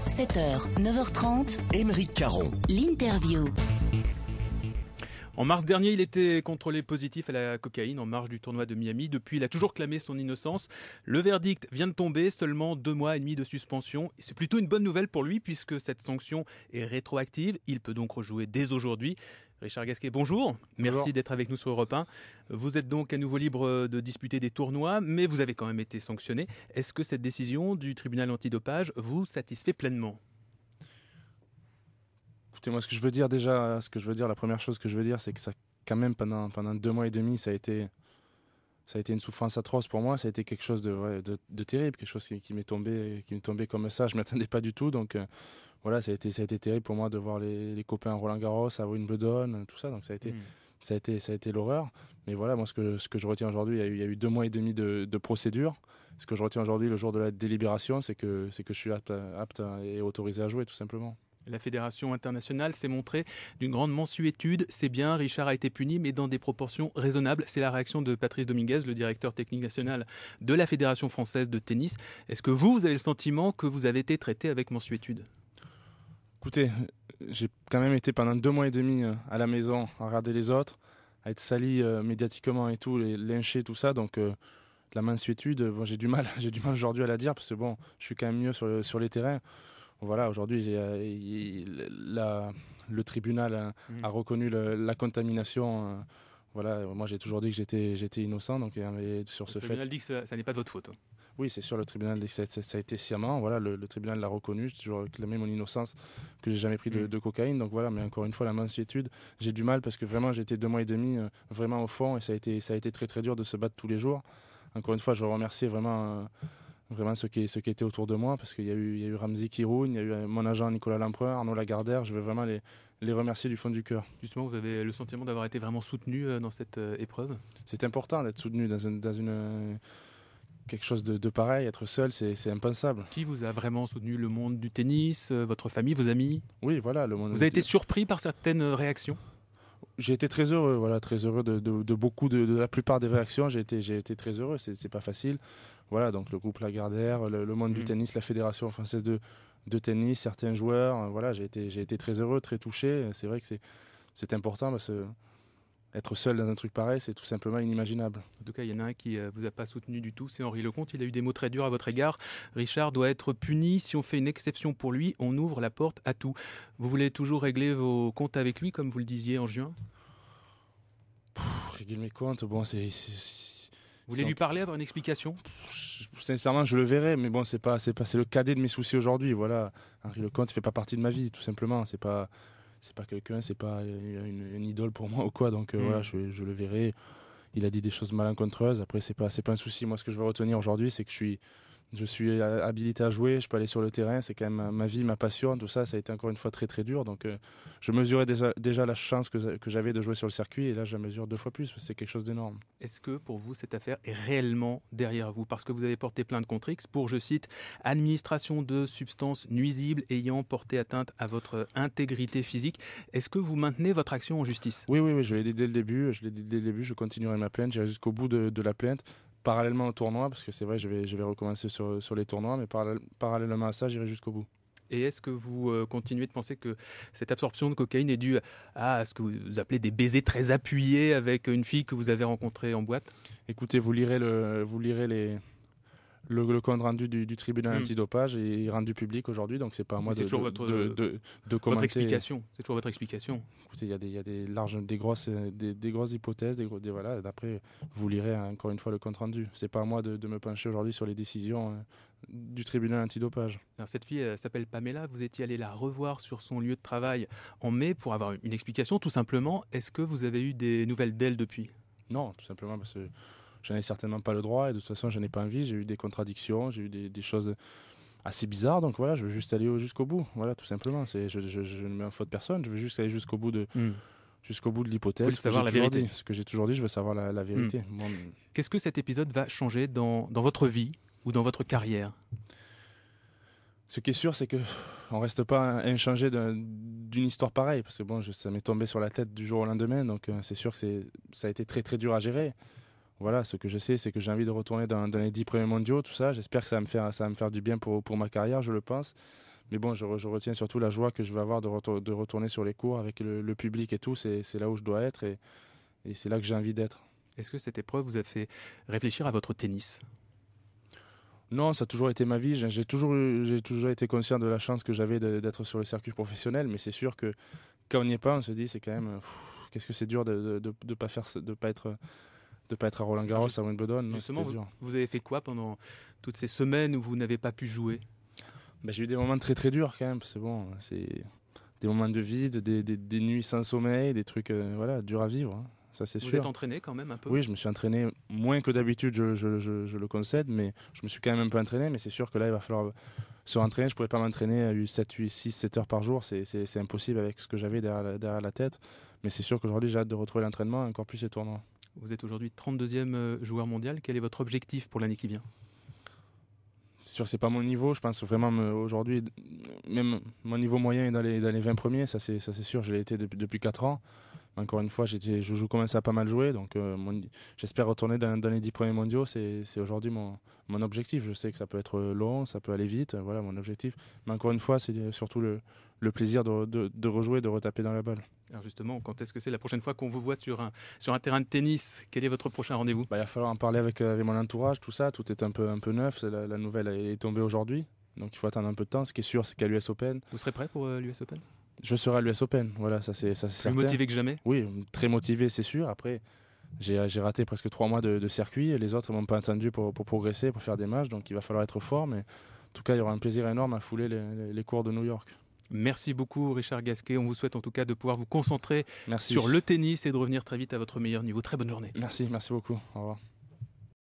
7h, 9h30, Aymeric Caron. l'interview. En mars dernier, il était contrôlé positif à la cocaïne en marge du tournoi de Miami. Depuis, il a toujours clamé son innocence. Le verdict vient de tomber, seulement 2 mois et demi de suspension. C'est plutôt une bonne nouvelle pour lui puisque cette sanction est rétroactive. Il peut donc rejouer dès aujourd'hui. Richard Gasquet, bonjour. Merci d'être avec nous sur Europe 1. Vous êtes donc à nouveau libre de disputer des tournois, mais vous avez quand même été sanctionné. Est-ce que cette décision du tribunal antidopage vous satisfait pleinement ? Écoutez, moi, la première chose que je veux dire, c'est que ça, quand même, pendant 2 mois et demi, ça a été une souffrance atroce pour moi. Ça a été quelque chose de terrible, quelque chose qui m'est tombé comme ça. Je m'y attendais pas du tout, donc voilà, ça a été terrible pour moi de voir les copains Roland Garros, à Wimbledon, tout ça. Donc ça a été l'horreur. Mais voilà, moi, ce que je retiens aujourd'hui, il y a eu 2 mois et demi de procédure. Ce que je retiens aujourd'hui, le jour de la délibération, c'est que je suis apte et autorisé à jouer, tout simplement. La Fédération internationale s'est montrée d'une grande mansuétude. C'est bien, Richard a été puni, mais dans des proportions raisonnables. C'est la réaction de Patrice Dominguez, le directeur technique national de la Fédération française de tennis. Est-ce que vous avez le sentiment que vous avez été traité avec mansuétude ? Écoutez, j'ai quand même été pendant 2 mois et demi à la maison à regarder les autres, à être sali médiatiquement et tout, les lyncher, tout ça. Donc la mansuétude, j'ai du mal aujourd'hui à la dire parce que bon, je suis quand même mieux sur les terrains. Voilà, aujourd'hui, le tribunal a reconnu la contamination. Voilà, moi j'ai toujours dit que j'étais innocent, donc sur ce fait. Le tribunal dit que ça n'est pas de votre faute. Oui, c'est sûr, le tribunal dit que ça a été sciemment. Voilà, le tribunal l'a reconnu. J'ai toujours clamé mon innocence, que j'ai jamais pris de cocaïne. Donc voilà, mais encore une fois, la mansuétude, j'ai du mal parce que vraiment j'étais 2 mois et demi vraiment au fond et ça a été très très dur de se battre tous les jours. Encore une fois, je remercie vraiment ceux qui étaient autour de moi, parce qu'il y a eu Ramzi Kiroun, il y a eu mon agent Nicolas Lempereur, Arnaud Lagardère. Je veux vraiment les remercier du fond du cœur. Justement, vous avez le sentiment d'avoir été vraiment soutenu dans cette épreuve ? C'est important d'être soutenu dans quelque chose de pareil. Être seul, c'est impensable. Qui vous a vraiment soutenu ? Le monde du tennis, votre famille, vos amis ? Oui, voilà. Le monde. Vous avez été surpris par certaines réactions ? J'ai été très heureux, très heureux de beaucoup de la plupart des réactions. J'ai été très heureux. C'est pas facile. Voilà, donc le groupe Lagardère, le monde du tennis, la Fédération française de tennis, certains joueurs. Voilà, j'ai été très heureux, très touché. C'est vrai que c'est important parce que être seul dans un truc pareil, c'est tout simplement inimaginable. En tout cas, il y en a un qui vous a pas soutenu du tout, c'est Henri Lecomte. Il a eu des mots très durs à votre égard. Richard doit être puni. Si on fait une exception pour lui, on ouvre la porte à tout. Vous voulez toujours régler vos comptes avec lui, comme vous le disiez en juin ? Régler mes comptes, bon, Vous voulez lui parler, avoir une explication ? Sincèrement, je le verrai, mais bon, c'est le cadet de mes soucis aujourd'hui. Voilà, Henri Lecomte, il fait pas partie de ma vie, tout simplement. C'est pas quelqu'un, c'est pas une idole pour moi ou quoi. Donc voilà, je le verrai. Il a dit des choses malencontreuses. Après, c'est pas un souci. Moi, ce que je veux retenir aujourd'hui, c'est que je suis habilité à jouer, je peux aller sur le terrain, c'est quand même ma vie, ma passion, tout ça, ça a été encore une fois très très dur. Donc je mesurais déjà la chance que j'avais de jouer sur le circuit, et là je la mesure 2 fois plus, c'est quelque chose d'énorme. Est-ce que pour vous cette affaire est réellement derrière vous ? Parce que vous avez porté plainte contre X pour, je cite, administration de substances nuisibles ayant porté atteinte à votre intégrité physique. Est-ce que vous maintenez votre action en justice ? Oui, je l'ai dit dès le début, je continuerai ma plainte, j'irai jusqu'au bout de la plainte. Parallèlement au tournoi, parce que c'est vrai, je vais recommencer sur les tournois, mais parallèlement à ça, j'irai jusqu'au bout. Et est-ce que vous continuez de penser que cette absorption de cocaïne est due à ce que vous appelez des baisers très appuyés avec une fille que vous avez rencontrée en boîte ? Écoutez, vous lirez le compte rendu du tribunal antidopage est rendu public aujourd'hui, donc c'est pas à moi de commenter. Votre explication. C'est toujours votre explication. Écoutez, il y a des grosses hypothèses, voilà. D'après, vous lirez encore une fois le compte rendu. C'est pas à moi de me pencher aujourd'hui sur les décisions du tribunal antidopage. Alors cette fille s'appelle Pamela. Vous étiez allé la revoir sur son lieu de travail en mai pour avoir une explication, tout simplement. Est-ce que vous avez eu des nouvelles d'elle depuis ? Non, tout simplement parce que j'en ai certainement pas le droit et de toute façon j'en ai pas envie. J'ai eu des contradictions, j'ai eu des choses assez bizarres, donc voilà, je veux juste aller jusqu'au bout, voilà, tout simplement. Je ne mets en faute personne, je veux juste aller jusqu'au bout de l'hypothèse. Ce que j'ai toujours dit, je veux savoir la vérité. Bon. Qu'est-ce que cet épisode va changer dans votre vie ou dans votre carrière ? Ce qui est sûr, c'est qu'on reste pas inchangé d'une histoire pareille, parce que bon, ça m'est tombé sur la tête du jour au lendemain, donc c'est sûr que ça a été très très dur à gérer. voilà, ce que je sais, c'est que j'ai envie de retourner dans les 10 premiers mondiaux, tout ça. J'espère que ça va me faire du bien pour ma carrière, je le pense. Mais bon, je retiens surtout la joie que je vais avoir de retourner sur les cours avec le public et tout. C'est là où je dois être et c'est là que j'ai envie d'être. Est-ce que cette épreuve vous a fait réfléchir à votre tennis ? Non, ça a toujours été ma vie. J'ai toujours été conscient de la chance que j'avais d'être sur le circuit professionnel. Mais c'est sûr que quand on n'y est pas, on se dit c'est quand même qu'est-ce que c'est dur de pas être à Roland-Garros, à Wimbledon. Non, Justement, dur. vous avez fait quoi pendant toutes ces semaines où vous n'avez pas pu jouer ? J'ai eu des moments très très durs quand même. C'est bon, c'est des moments de vide, des nuits sans sommeil, des trucs durs à vivre. Hein. Ça, c'est sûr. Vous êtes entraîné quand même un peu ? Oui, je me suis entraîné moins que d'habitude, je le concède, mais je me suis quand même un peu entraîné. Mais c'est sûr que là, il va falloir se rentraîner. Je ne pourrais pas m'entraîner à 6-7 heures par jour. C'est impossible avec ce que j'avais derrière la tête. Mais c'est sûr qu'aujourd'hui, j'ai hâte de retrouver l'entraînement, encore plus les tournois. Vous êtes aujourd'hui 32e joueur mondial. Quel est votre objectif pour l'année qui vient ? C'est sûr que ce n'est pas mon niveau. Je pense vraiment aujourd'hui, même mon niveau moyen est dans les 20 premiers. Ça, c'est sûr, je l'ai été depuis 4 ans. Encore une fois, je commence à pas mal jouer, donc j'espère retourner dans les 10 premiers mondiaux. C'est aujourd'hui mon objectif. Je sais que ça peut être long, ça peut aller vite, voilà mon objectif. Mais encore une fois, c'est surtout le plaisir de rejouer, de retaper dans la balle. Alors justement, quand est-ce que c'est la prochaine fois qu'on vous voit sur un terrain de tennis ? Quel est votre prochain rendez-vous ? Il va falloir en parler avec mon entourage, tout ça. Tout est un peu neuf. La nouvelle est tombée aujourd'hui, donc il faut attendre un peu de temps. Ce qui est sûr, c'est qu'à l'US Open. Vous serez prêt pour l'US Open ? Je serai à l'US Open, voilà, ça c'est certain. Plus motivé que jamais ? Oui, très motivé, c'est sûr. Après, j'ai raté presque 3 mois de circuit. Les autres ne m'ont pas attendu pour progresser, pour faire des matchs. Donc il va falloir être fort. Mais en tout cas, il y aura un plaisir énorme à fouler les cours de New York. Merci beaucoup Richard Gasquet. On vous souhaite en tout cas de pouvoir vous concentrer Merci. sur le tennis et de revenir très vite à votre meilleur niveau. Très bonne journée. Merci beaucoup. Au revoir.